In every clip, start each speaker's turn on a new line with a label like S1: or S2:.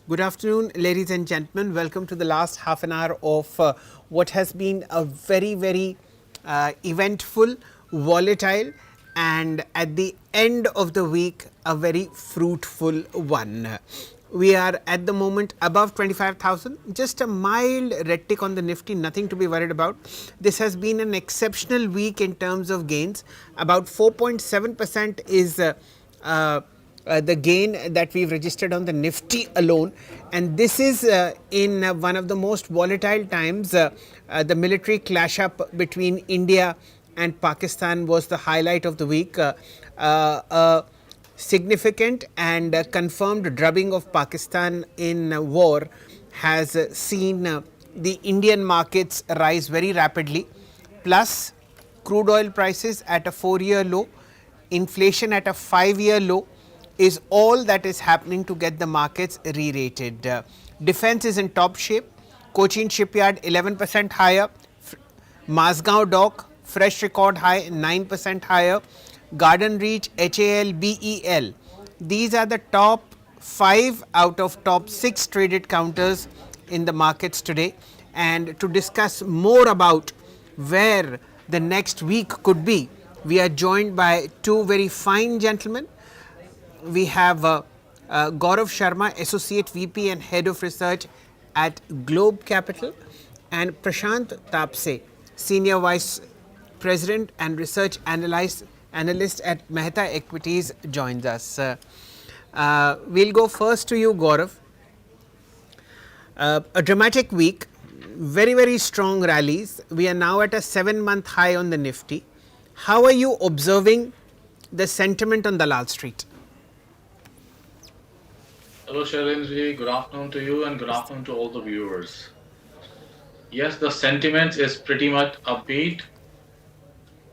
S1: Good afternoon, ladies and gentlemen. Welcome to the last half an hour of what has been a very eventful, volatile, and at the end of the week, a very fruitful one. We are at the moment above 25,000, just a mild red tick on the Nifty, nothing to be worried about. This has been an exceptional week in terms of gains. About 4.7% is the gain that we've registered on the Nifty alone, and this is in one of the most volatile times. The military clash up between India and Pakistan was the highlight of the week. Significant and confirmed drubbing of Pakistan in war has seen the Indian markets rise very rapidly, plus crude oil prices at a 4-year low, inflation at a 5-year low is all that is happening to get the markets re-rated. Defense is in top shape. Cochin shipyard 11% higher. Mazgaon dock fresh record high 9% higher. Garden Reach, HAL, BEL. These are the top 5 out of top 6 traded counters in the markets today. And to discuss more about where the next week could be, we are joined by two very fine gentlemen. We have Gaurav Sharma, Associate VP and Head of Research at Globe Capital, and Prashant Tapse, Senior Vice President and Research Analyst at Mehta Equities, joins us. We'll go first to you, Gaurav. A dramatic week, very strong rallies. We are now at a 7-month high on the Nifty. How are you observing the sentiment on Dalal Street?
S2: Hello Shailenji, good afternoon to you and good afternoon to all the viewers. Yes, the sentiment is pretty much upbeat.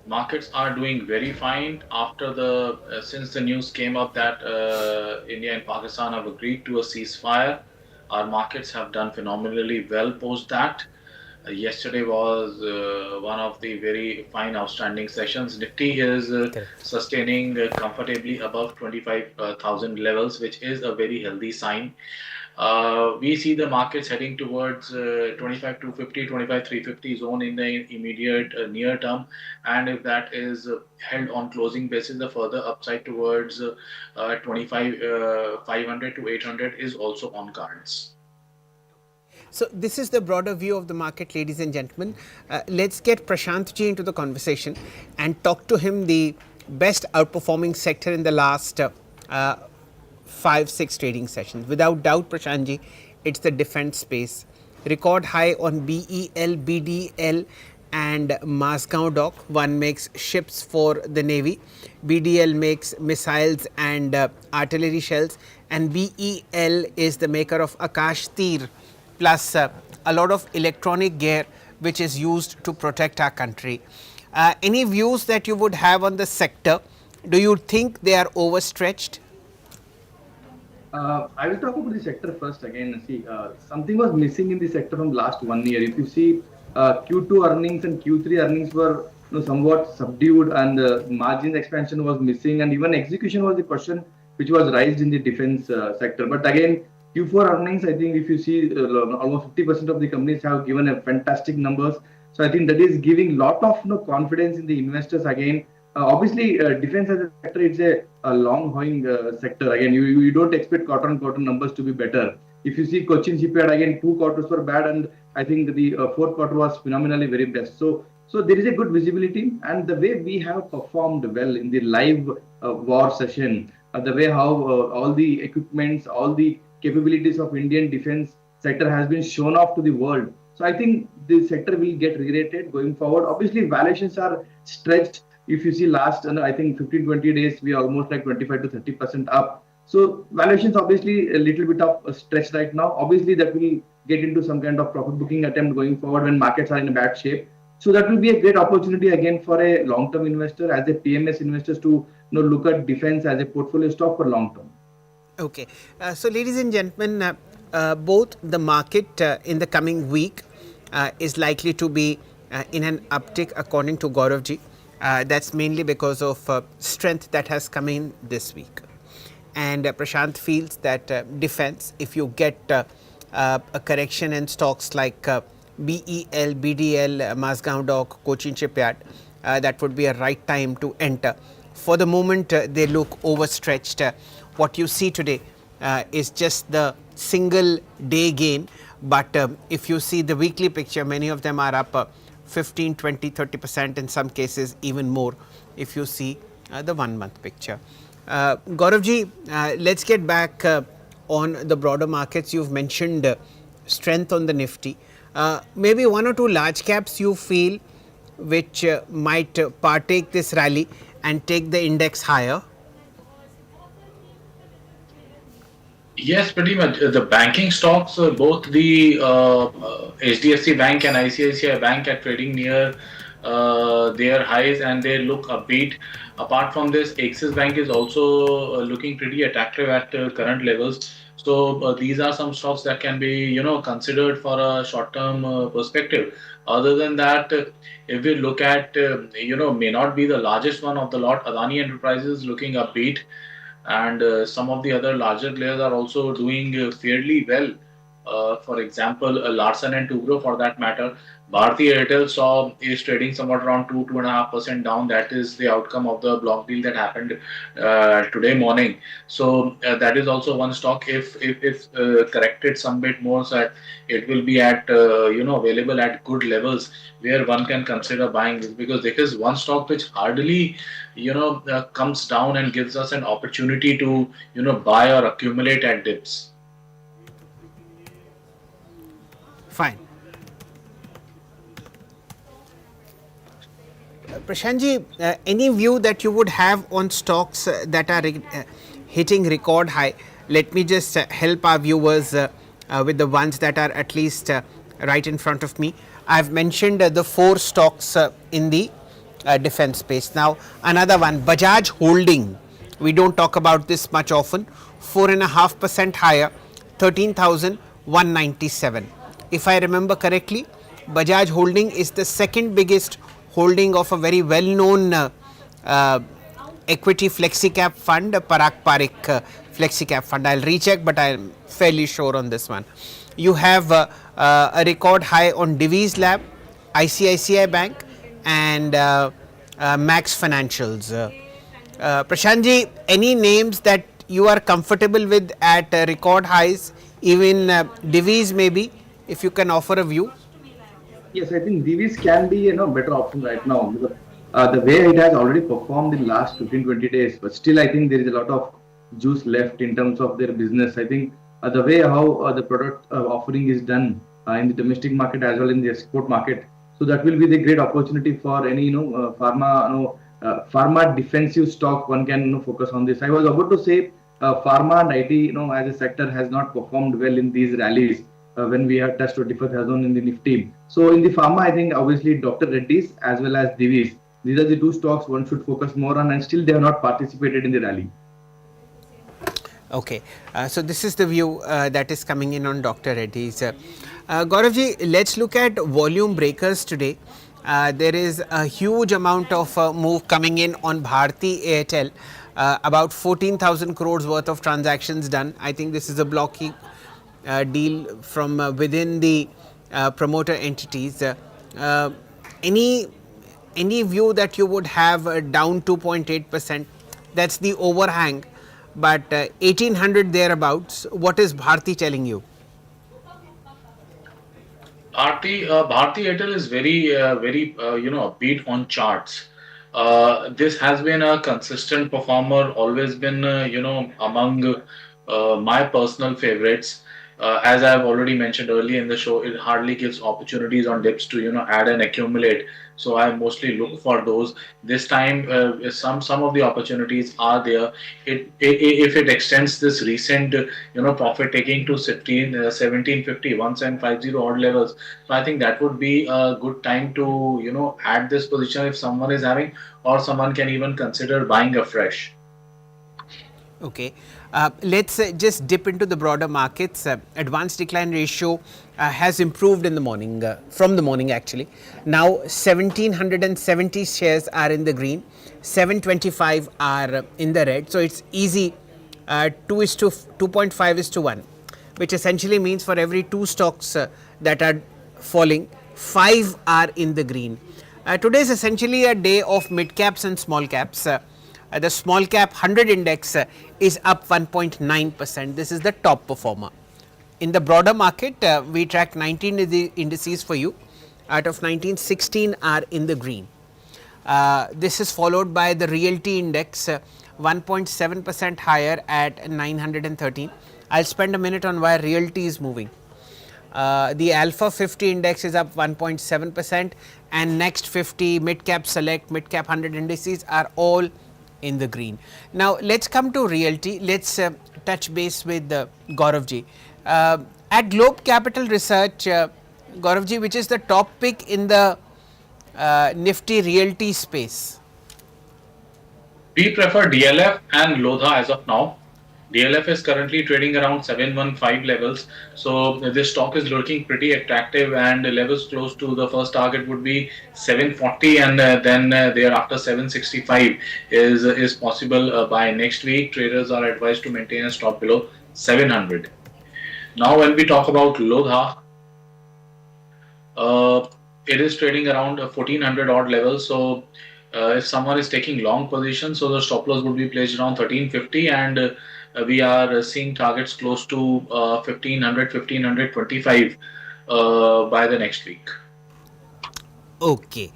S2: Markets are doing very fine after since the news came up that India and Pakistan have agreed to a ceasefire. Our markets have done phenomenally well post that. Yesterday was one of the very fine outstanding sessions. Nifty is sustaining comfortably above 25,000 levels, which is a very healthy sign. We see the markets heading towards 25,250, 25,350 zone in the immediate near term, and if that is held on closing basis, the further upside towards 25,500 to 800 is also on cards.
S1: So this is the broader view of the market, ladies and gentlemen. Let's get Prashant ji into the conversation and talk to him the best outperforming sector in the last 5-6 trading sessions. Without doubt, Prashant ji, it's the defense space. Record high on BEL, BDL and Mazgaon dock. One makes ships for the Navy. BDL makes missiles and artillery shells, and BEL is the maker of Akash Tir, plus a lot of electronic gear which is used to protect our country. Any views that you would have on the sector? Do you think they are overstretched?
S3: I will talk about the sector first again. See, something was missing in the sector from last 1 year. If you see, Q2 earnings and Q3 earnings were somewhat subdued, and margin expansion was missing, and even execution was the question which was raised in the defense sector. But again, Q4 earnings, I think if you see, almost 50% of the companies have given a fantastic numbers. So I think that is giving lot of confidence in the investors again. Obviously, defense as a sector, it's a long holding sector. Again, you don't expect quarter on quarter numbers to be better. If you see Cochin shipyard, again, 2 quarters were bad, and I think the 4th quarter was phenomenally very best. So there is a good visibility, and the way we have performed well in the live war session, the way how all the equipments, all the capabilities of Indian defense sector has been shown off to the world. So I think the sector will get re-rated going forward. Obviously, valuations are stretched. If you see last, I think 15-20 days, we are almost like 25 to 30% up. So valuations obviously a little bit of a stretch right now. Obviously, that will get into some kind of profit booking attempt going forward when markets are in a bad shape. So that will be a great opportunity again for a long-term investor, as a PMS investors, to look at defense as a portfolio stock for long term.
S1: Okay. So ladies and gentlemen, both the market in the coming week is likely to be in an uptick according to Gaurav ji. That's mainly because of strength that has come in this week. and Prashant feels that defense, if you get a correction in stocks like BEL, BDL, Mazgaon Dock, Cochin Shipyard, that would be a right time to enter. For the moment, they look overstretched. What you see today is just the single day gain, but if you see the weekly picture, many of them are up 15, 20, 30%, in some cases even more if you see the 1 month picture. Gauravji, let's get back on the broader markets. You've mentioned strength on the Nifty. Maybe one or two large caps you feel which might partake this rally and take the index higher?
S2: Yes, pretty much. The banking stocks, both the HDFC Bank and ICICI Bank are trading near their highs and they look upbeat. Apart from this, Axis Bank is also looking pretty attractive at current levels. So these are some stocks that can be, considered for a short-term perspective. Other than that, if we look at, may not be the largest one of the lot, Adani Enterprises looking upbeat, and some of the other larger players are also doing fairly well. For example, Larsen and Toubro, for that matter. Bharti Airtel is trading somewhat around 2.5% down. That is the outcome of the block deal that happened today morning. So that is also one stock. If corrected some bit more, so that it will be at available at good levels where one can consider buying this, because there is one stock which hardly comes down and gives us an opportunity to buy or accumulate at dips.
S1: Fine. Prashantji, any view that you would have on stocks that are hitting record high? Let me just help our viewers with the ones that are at least right in front of me. I've mentioned the 4 stocks in the defense space. Now, another one, Bajaj Holding. We don't talk about this much often. 4.5% higher, 13,197. If I remember correctly, Bajaj Holding is the second biggest holding of a very well-known equity flexi-cap fund, Parag Parikh flexi-cap fund. I'll recheck, but I'm fairly sure on this one. You have a record high on Divi's Lab, ICICI Bank, and Max Financials. Prashantji, any names that you are comfortable with at record highs, even Divi's maybe, if you can offer a view?
S3: Yes, I think Divi's can be better option right now because the way it has already performed in last 15-20 days, but still I think there is a lot of juice left in terms of their business. I think the way how the product offering is done in the domestic market as well in the export market, so that will be the great opportunity for any pharma defensive stock. One can focus on this. I was about to say pharma and IT as a sector has not performed well in these rallies. When we have touched 24,000 in the Nifty. So in the pharma, I think obviously Dr. Reddy's as well as Divi's. These are the 2 stocks one should focus more on, and still they have not participated in the rally.
S1: Okay, so this is the view that is coming in on Dr. Reddy's. Gauravji, let's look at volume breakers today. There is a huge amount of move coming in on Bharti Airtel. About 14,000 crores worth of transactions done. I think this is a blocking deal from within the promoter entities. Any view that you would have down 2.8%? That's the overhang, but 1800 thereabouts. What is Bharti telling you?
S2: Bharti Airtel is very upbeat on charts. This has been a consistent performer, always been among my personal favorites. As I've already mentioned earlier in the show, it hardly gives opportunities on dips to add and accumulate. So I mostly look for those. This time, some of the opportunities are there. If it extends this recent profit taking to 1750, 1750 odd levels, so I think that would be a good time to add this position if someone is having, or someone can even consider buying afresh.
S1: Okay, let's just dip into the broader markets. Advanced decline ratio has improved in the morning, from the morning actually. Now 1770 shares are in the green, 725 are in the red. So it's easy 2 is to 2.5 is to 1, which essentially means for every 2 stocks that are falling, 5 are in the green. Today is essentially a day of mid caps and small caps. The small cap 100 index is up 1.9%. This is the top performer. In the broader market, we track 19 indices for you. Out of 19, 16 are in the green. This is followed by the realty index, 1.7% higher at 913. I'll spend a minute on why realty is moving. The Alpha 50 index is up 1.7%, and next 50 mid cap select, mid cap 100 indices are all in the green. Now let's come to realty. Let's touch base with Gaurav ji. At Globe Capital Research, Gaurav ji, which is the top pick in the Nifty realty space?
S2: We prefer DLF and Lodha as of now. DLF is currently trading around 715 levels, so this stock is looking pretty attractive, and levels close to the first target would be 740, and then thereafter 765 is possible by next week. Traders are advised to maintain a stop below 700. Now when we talk about Lodha, it is trading around 1400 odd levels. So if someone is taking long position, so the stop loss would be placed around 1350, and we are seeing targets close to 1500, 1525 by the next week.
S1: Okay,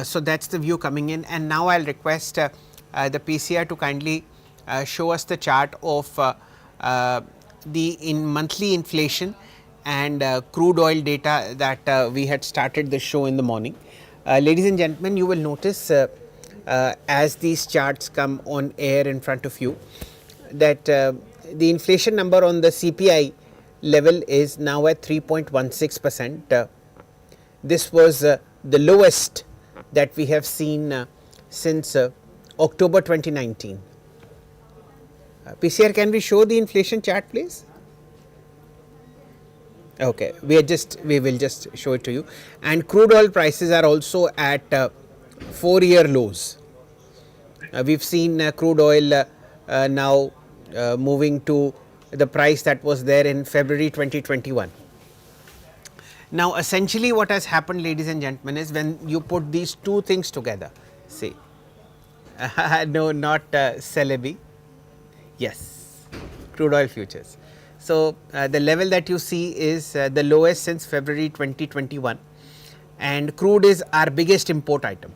S1: so that's the view coming in, and now I'll request the PCR to kindly show us the chart of the monthly inflation and crude oil data that we had started the show in the morning. Ladies and gentlemen, you will notice as these charts come on air in front of you that the inflation number on the CPI level is now at 3.16%. This was the lowest that we have seen since October 2019. PCR, can we show the inflation chart, please? Okay, we will just show it to you. And crude oil prices are also at 4-year lows. We've seen crude oil now moving to the price that was there in February 2021. Now essentially what has happened, ladies and gentlemen, is when you put these two things together, see, no, not Celebi, yes, crude oil futures. So the level that you see is the lowest since February 2021, and crude is our biggest import item.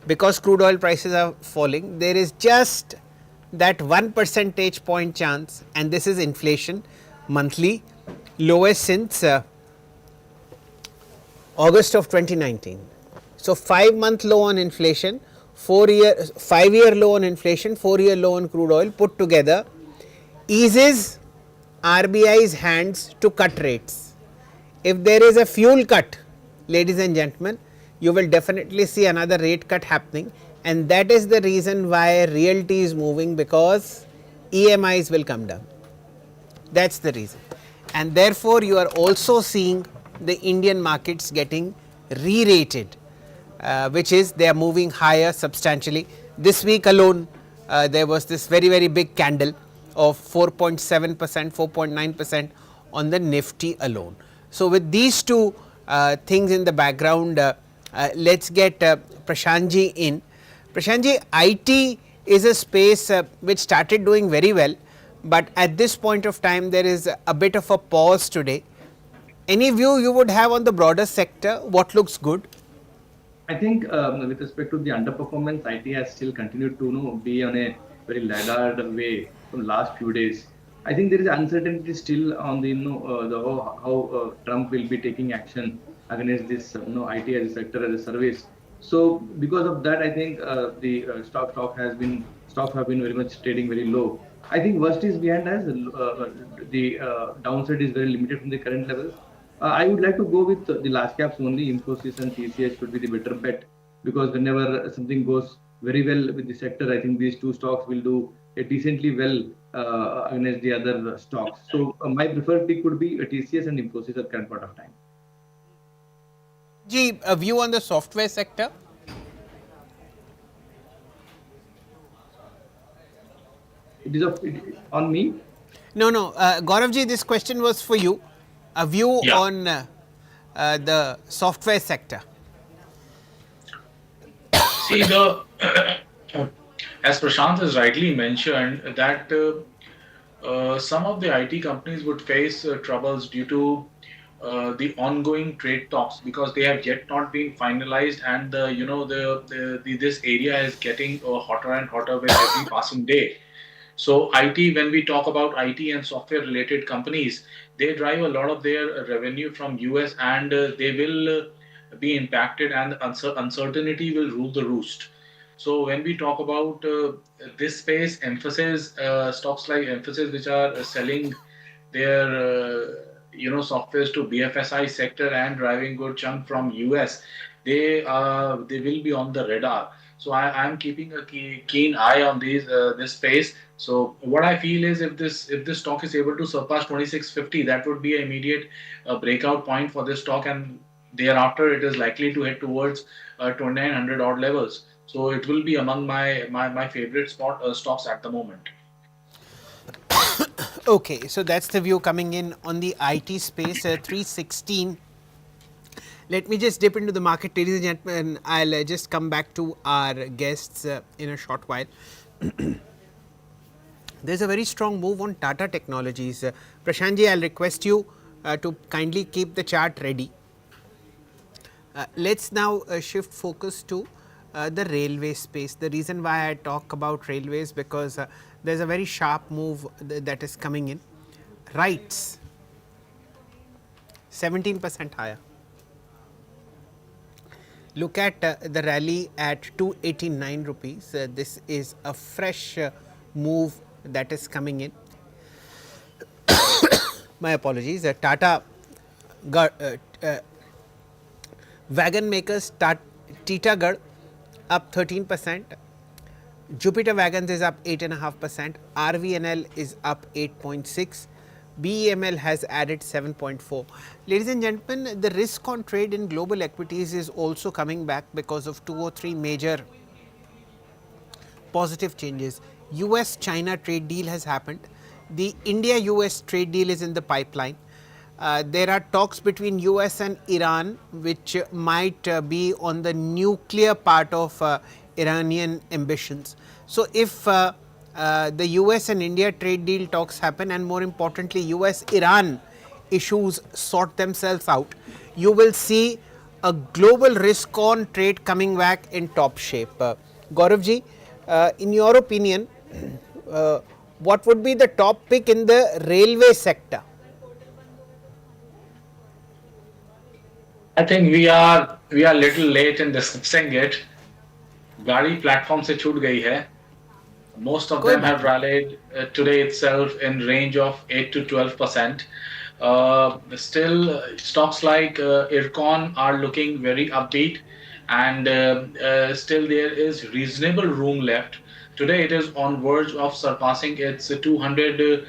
S1: Because crude oil prices are falling, there is just that 1 percentage point chance, and this is inflation monthly lowest since August of 2019. So 5-month low on inflation, 5-year low on inflation, 4-year low on crude oil put together eases RBI's hands to cut rates. If there is a fuel cut, ladies and gentlemen, you will definitely see another rate cut happening, and that is the reason why realty is moving, because EMIs will come down. That's the reason. And therefore you are also seeing the Indian markets getting re-rated, which is they are moving higher substantially. This week alone there was this very big candle of 4.7%, 4.9% on the Nifty alone. So with these two things in the background, let's get Prashant ji in. Prashant ji, IT is a space which started doing very well, but at this point of time there is a bit of a pause today. Any view you would have on the broader sector? What looks good?
S3: I think with respect to the underperformance, IT has still continued to be on a very laggard way from last few days. I think there is uncertainty still on the how Trump will be taking action against this IT as a sector as a service. So because of that, I think the stocks have been very much trading very low. I think worst is behind us. The downside is very limited from the current levels. I would like to go with the large caps only. Infosys and TCS should be the better bet, because whenever something goes very well with the sector, I think these two stocks will do decently well against the other stocks. So my preferred pick would be TCS and Infosys at current point of time.
S1: Ji, a view on the software sector?
S3: on me.
S1: No, no, Gauravji, this question was for you. A view
S2: Yeah.
S1: on the software sector.
S2: See, the as Prashant has rightly mentioned that some of the IT companies would face troubles due to the ongoing trade talks because they have yet not been finalized, and this area is getting hotter and hotter with every passing day. So IT, when we talk about IT and software related companies, they drive a lot of their revenue from US, and they will be impacted, and uncertainty will rule the roost. So when we talk about this space, emphasis stocks like emphasis which are selling their softwares to BFSI sector and driving good chunk from US, they will be on the radar. So I'm keeping a keen eye on this space. So what I feel is if this stock is able to surpass 2650, that would be an immediate breakout point for this stock, and thereafter it is likely to head towards 2900 odd levels. So it will be among my favorite stocks at the moment.
S1: Okay, so that's the view coming in on the IT space, 316. Let me just dip into the market, ladies and gentlemen. I'll just come back to our guests in a short while. There's a very strong move on Tata Technologies. Prashantji, I'll request you to kindly keep the chart ready. Let's now shift focus to the railway space. The reason why I talk about railways because there's a very sharp move that is coming in. Rights 17% higher. Look at the rally at 289 rupees. This is a fresh move that is coming in. My apologies. Tata wagon makers Titagarh up 13%. Jupiter Wagons is up 8.5%. RVNL is up 8.6. BEML has added 7.4. Ladies and gentlemen, the risk on trade in global equities is also coming back because of 2 or 3 major positive changes. US-China trade deal has happened. The India-US trade deal is in the pipeline. There are talks between US and Iran which might be on the nuclear part of Iranian ambitions. So if the US and India trade deal talks happen, and more importantly US-Iran issues sort themselves out, you will see a global risk on trade coming back in top shape. Gauravji, in your opinion, what would be the top pick in the railway sector?
S2: I think we are little late in discussing it. गाड़ी platform से छूट गई है. Most of
S1: कोई
S2: them
S1: बात
S2: have
S1: नहीं.
S2: rallied today itself in range of 8 to 12%. Still, stocks like Ircon are looking very upbeat, and still there is reasonable room left. Today it is on verge of surpassing its 200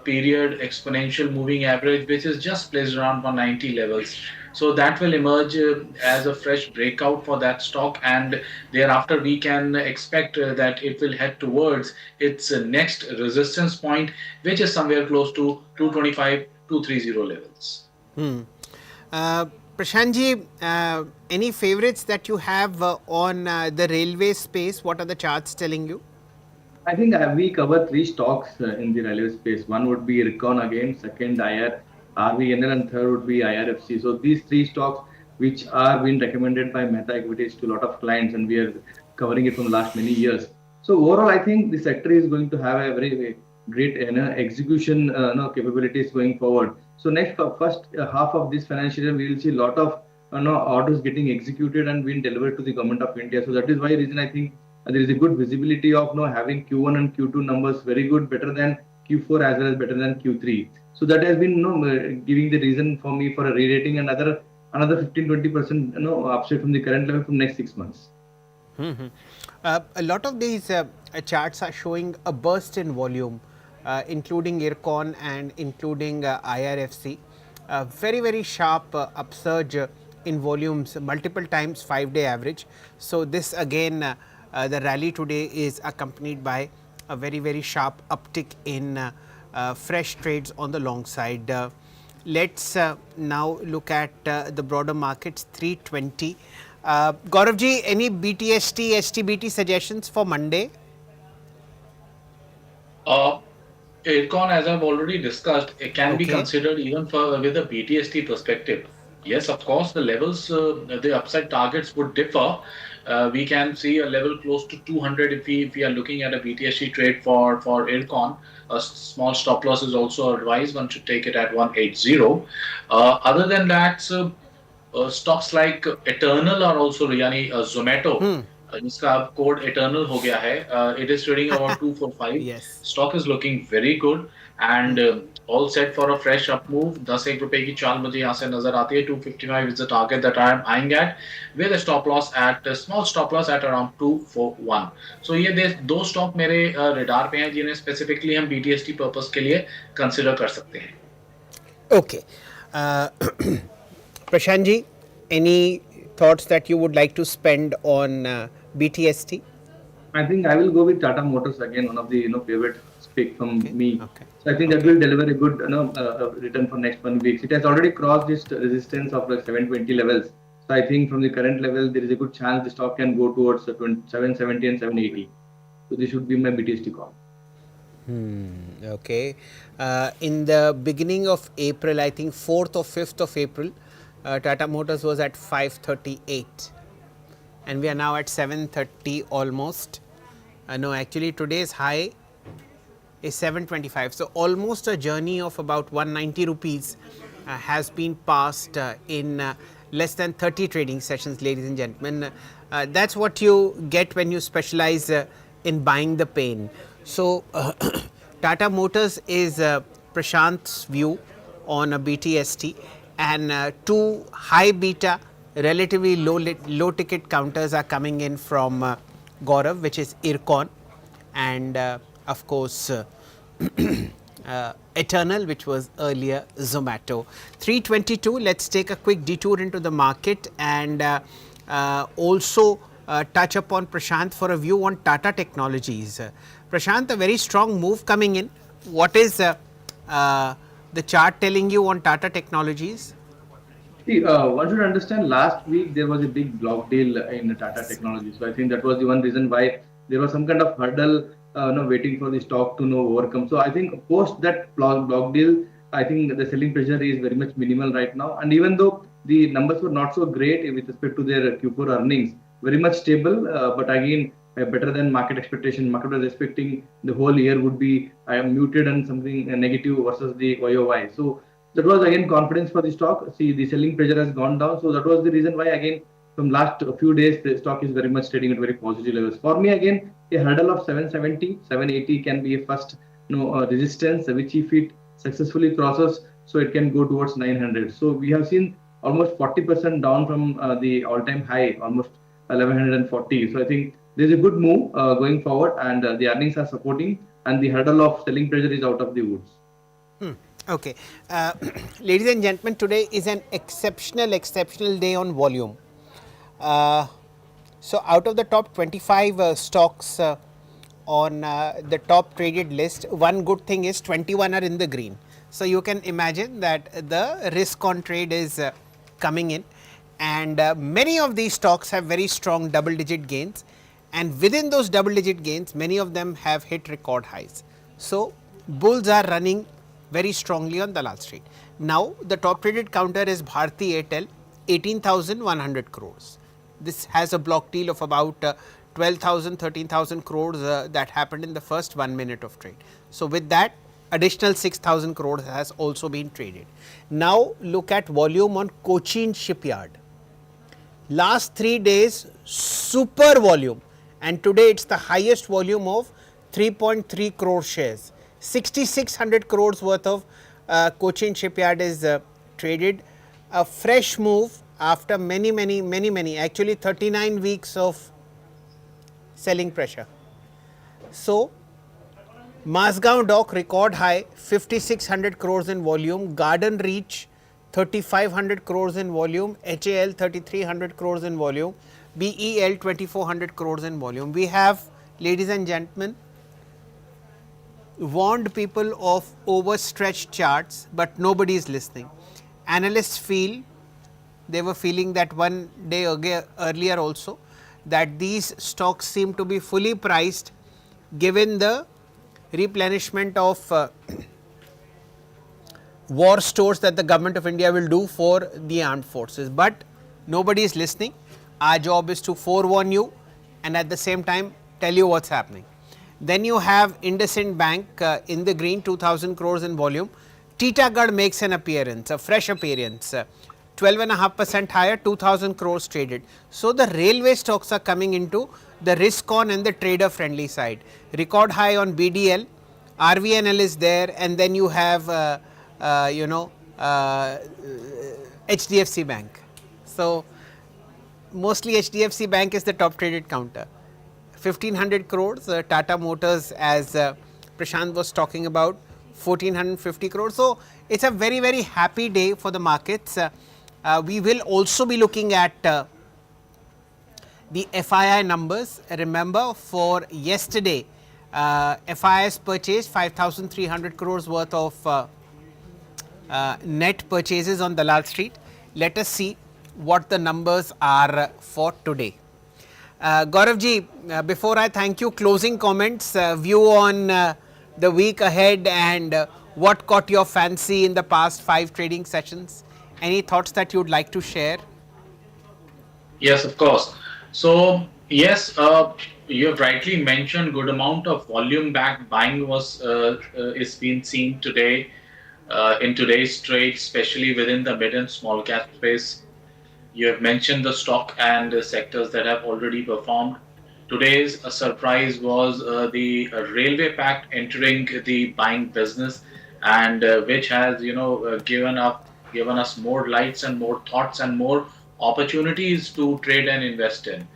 S2: period exponential moving average, which is just placed around 190 levels. So that will emerge as a fresh breakout for that stock, and thereafter we can expect that it will head towards its next resistance point, which is somewhere close to 225 230 levels.
S1: Uh, Prashantji, any favorites that you have on the railway space? What are the charts telling you?
S3: I think we cover three stocks in the railway space. One would be Recon again, second IR, RVNL, and third would be IRFC. So these three stocks, which are being recommended by Meta Equities to a lot of clients, and we are covering it from the last many years. So overall, I think the sector is going to have a very great execution capabilities going forward. So next first half of this financial year, we will see a lot of orders getting executed and being delivered to the government of India. So that is why reason I think there is a good visibility of having Q1 and Q2 numbers very good, better than Q4 as well as better than Q3. So that has been giving the reason for me for a re-rating another 15-20% upside from the current level from next 6 months.
S1: A lot of these charts are showing a burst in volume, including Ircon and including IRFC. Very sharp upsurge in volumes, multiple times 5-day average. So this again, the rally today is accompanied by a very sharp uptick in fresh trades on the long side. Let's now look at the broader markets. 320. Gaurav ji, any BTST, STBT suggestions for Monday?
S2: Uh, Aircon, as I've already discussed, it can be
S1: Okay.
S2: considered even for with a BTST perspective. Yes, of course, the levels, the upside targets would differ. We can see a level close to 200 if we are looking at a BTST trade for Aircon. A small stop loss is also advised. One should take it at 180. Other than that, stocks like Eternal are also यानी Zomato जिसका अब code Eternal हो गया है. It is trading about 245.
S1: Yes.
S2: Stock is looking very good and all set for a fresh up move. 10 रुपए की चाल मुझे यहाँ से नजर आती है. 255 is the target that I am eyeing at with a stop loss at a small stop loss at around 241. So ये दो स्टॉक मेरे radar पे हैं जिन्हें specifically हम BTST purpose के लिए consider कर सकते हैं.
S1: Okay. Prashant ji, any thoughts that you would like to spend on BTST?
S3: I think I will go with Tata Motors again, one of the favorite pick from me.
S1: Okay.
S3: So I think that will deliver a good return for next 1 week. It has already crossed its resistance of like 720 levels. So I think from the current level there is a good chance the stock can go towards 770 and 780. So this should be my BTST call.
S1: Okay. In the beginning of April, I think 4th or 5th of April, Tata Motors was at 538 and we are now at 730 almost. No, actually today's high is 725. So almost a journey of about 190 rupees has been passed in less than 30 trading sessions, ladies and gentlemen. That's what you get when you specialize in buying the pain. So Tata Motors is Prashant's view on a BTST, and two high beta, relatively low ticket counters are coming in from Gaurav, which is Ircon, and of course Eternal, which was earlier Zomato. 322. Let's take a quick detour into the market and also touch upon Prashant for a view on Tata Technologies. Prashant, a very strong move coming in. What is the chart telling you on Tata Technologies?
S3: See, one should understand last week there was a big block deal in Tata Technologies. So I think that was the one reason why there was some kind of hurdle waiting for the stock to overcome. So I think post that block deal, I think the selling pressure is very much minimal right now. And even though the numbers were not so great with respect to their Q4 earnings, very much stable, but again, better than market expectation. Market was expecting the whole year would be muted and something negative versus the YOY. So that was again confidence for the stock. See, the selling pressure has gone down. So that was the reason why again from last few days the stock is very much trading at very positive levels. For me again, a hurdle of 770, 780 can be a first resistance, which if it successfully crosses, so it can go towards 900. So we have seen almost 40% down from the all-time high, almost 1140. So I think there's a good move going forward, and the earnings are supporting, and the hurdle of selling pressure is out of the woods.
S1: Okay. Ladies and gentlemen, today is an exceptional day on volume. So out of the top 25 stocks on the top traded list, one good thing is 21 are in the green. So you can imagine that the risk on trade is coming in, and many of these stocks have very strong double digit gains, and within those double digit gains many of them have hit record highs. So bulls are running very strongly on Dalal Street. Now the top traded counter is Bharti Airtel, 18,100 crores. This has a block deal of about 12,000, 13,000 crores that happened in the first 1 minute of trade. So with that, additional 6,000 crores has also been traded. Now look at volume on Cochin Shipyard. Last 3 days super volume, and today it's the highest volume of 3.3 crore shares. 6,600 crores worth of Cochin Shipyard is traded. A fresh move after many, actually 39 weeks of selling pressure. So Mazgaon Dock record high, 5,600 crores in volume. Garden Reach 3,500 crores in volume. HAL 3,300 crores in volume. BEL 2,400 crores in volume. We have, ladies and gentlemen, warned people of overstretched charts, but nobody is listening. Analysts feel, they were feeling that one day earlier also, that these stocks seem to be fully priced given the replenishment of war stores that the government of India will do for the armed forces. But nobody is listening. Our job is to forewarn you and at the same time tell you what's happening. Then you have IndusInd Bank in the green, 2000 crores in volume. Titagarh makes an appearance, a fresh appearance. 12.5% higher, 2000 crores traded. So the railway stocks are coming into the risk on and the trader friendly side. Record high on BDL, RVNL is there, and then you have HDFC Bank. So mostly HDFC Bank is the top traded counter. 1500 crores, Tata Motors, as Prashant was talking about, 1450 crores. So it's a very, very happy day for the markets. We will also be looking at the FII numbers. Remember, for yesterday, FIIs purchased 5,300 crores worth of net purchases on Dalal Street. Let us see what the numbers are for today. Gaurav ji, before I thank you, closing comments, view on the week ahead and what caught your fancy in the past 5 trading sessions? Any thoughts that you would like to share?
S2: Yes, of course. So yes, you have rightly mentioned good amount of volume back buying was is being seen today in today's trade, especially within the mid and small cap space. You have mentioned the stock and the sectors that have already performed. Today's surprise was the railway pact entering the buying business, and which has given us more lights and more thoughts and more opportunities to trade and invest in.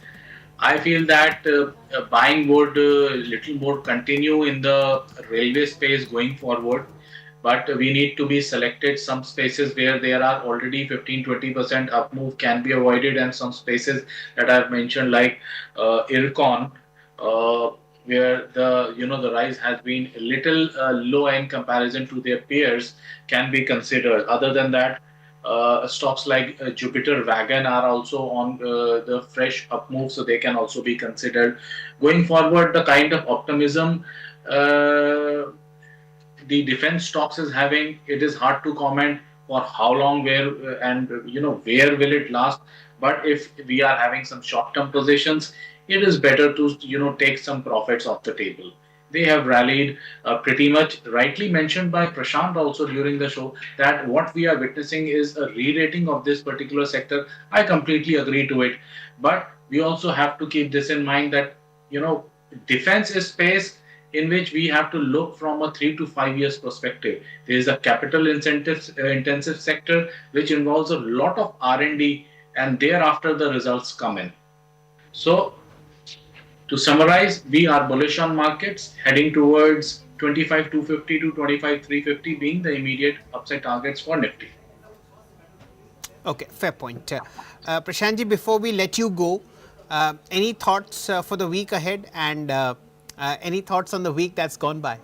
S2: I feel that buying would little more continue in the railway space going forward, but we need to be selected. Some spaces where there are already 15-20% up move can be avoided, and some spaces that I've mentioned like Ircon, uh, where the rise has been a little low in comparison to their peers, can be considered. Other than that, stocks like Jupiter Wagon are also on the fresh up move, so they can also be considered. Going forward, the kind of optimism the defense stocks is having, it is hard to comment for how long, where, and where will it last. But if we are having some short-term positions, it is better to take some profits off the table. They have rallied pretty much, rightly mentioned by Prashant also during the show, that what we are witnessing is a re-rating of this particular sector. I completely agree to it, but we also have to keep this in mind that defense is space in which we have to look from a 3 to 5 years perspective. There is a capital intensive sector which involves a lot of R&D, and thereafter the results come in. So to summarize, we are bullish on markets heading towards 25,250 to 25,350 being the immediate upside targets for Nifty.
S1: Okay, fair point. Prashant ji, before we let you go, any thoughts for the week ahead and any thoughts on the week that's gone by?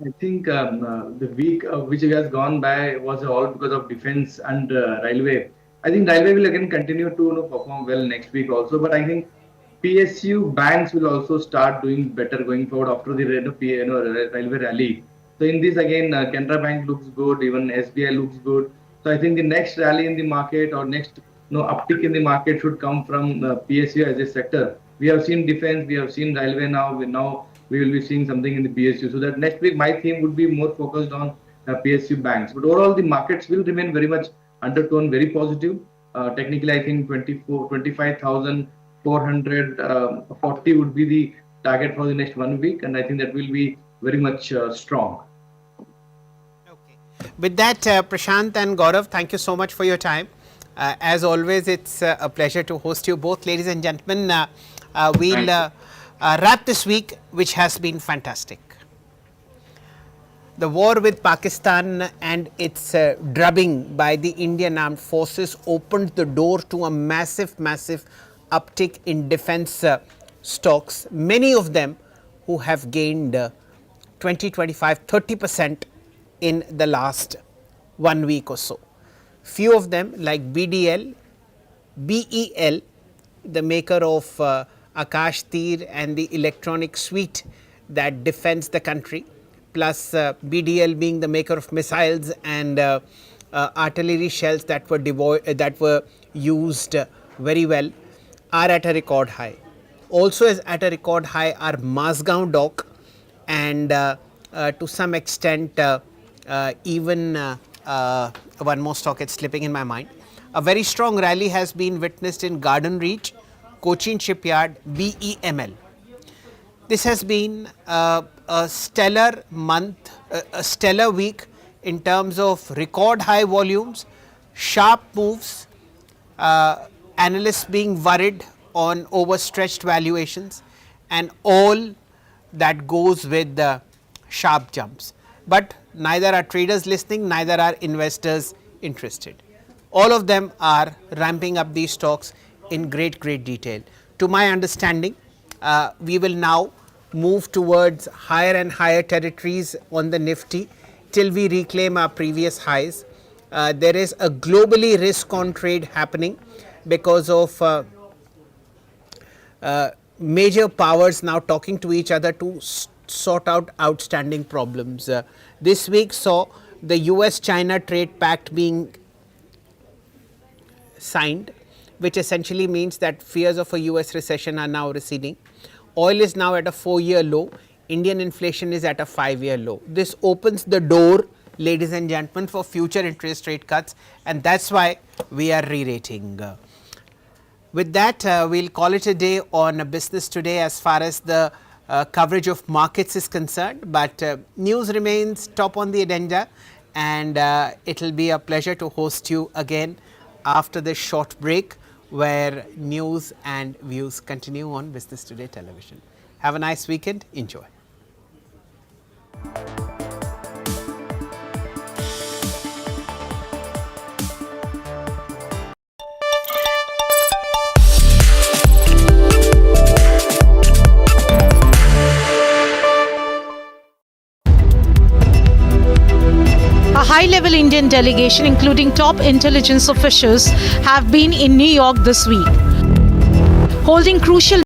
S3: I think the week which has gone by was all because of defense and railway. I think railway will again continue to perform well next week also, but I think PSU banks will also start doing better going forward after the railway rally. So in this again, Canara Bank looks good, even SBI looks good. So I think the next rally in the market or next uptick in the market should come from PSU as a sector. We have seen defense, we have seen railway now. We will be seeing something in the PSU. So that next week my theme would be more focused on PSU banks. But overall the markets will remain very much undertone, very positive. Technically I think 25,440 would be the target for the next 1 week, and I think that will be very much strong.
S1: Okay. With that, Prashant and Gaurav, thank you so much for your time. As always, it's a pleasure to host you both, ladies and gentlemen. We'll wrap this week, which has been fantastic. The war with Pakistan and its drubbing by the Indian armed forces opened the door to a massive uptick in defense stocks, many of them who have gained 20, 25, 30% in the last 1 week or so. Few of them like BEL, the maker of Akash Tir and the electronic suite that defends the country, plus BDL being the maker of missiles and artillery shells that were used very well, are at a record high. Also is at a record high are Mazgaon Dock and to some extent even one more stock, it's slipping in my mind. A very strong rally has been witnessed in Garden Reach, Cochin Shipyard, BEML. This has been a stellar month, a stellar week in terms of record high volumes, sharp moves, analysts being worried on overstretched valuations, and all that goes with the sharp jumps. But neither are traders listening, neither are investors interested. All of them are ramping up these stocks in great detail. To my understanding, we will now move towards higher and higher territories on the Nifty till we reclaim our previous highs. There is a globally risk on trade happening because of major powers now talking to each other to sort out outstanding problems. This week saw the US-China trade pact being signed, which essentially means that fears of a US recession are now receding. Oil is now at a 4-year low. Indian inflation is at a 5-year low. This opens the door, ladies and gentlemen, for future interest rate cuts, and that's why we are re-rating. With that, we'll call it a day on Business Today as far as the coverage of markets is concerned, but news remains top on the agenda, and it'll be a pleasure to host you again after this short break where news and views continue on Business Today television. Have a nice weekend. Enjoy.
S4: A high-level Indian delegation, including top intelligence officials, have been in New York this week, holding crucial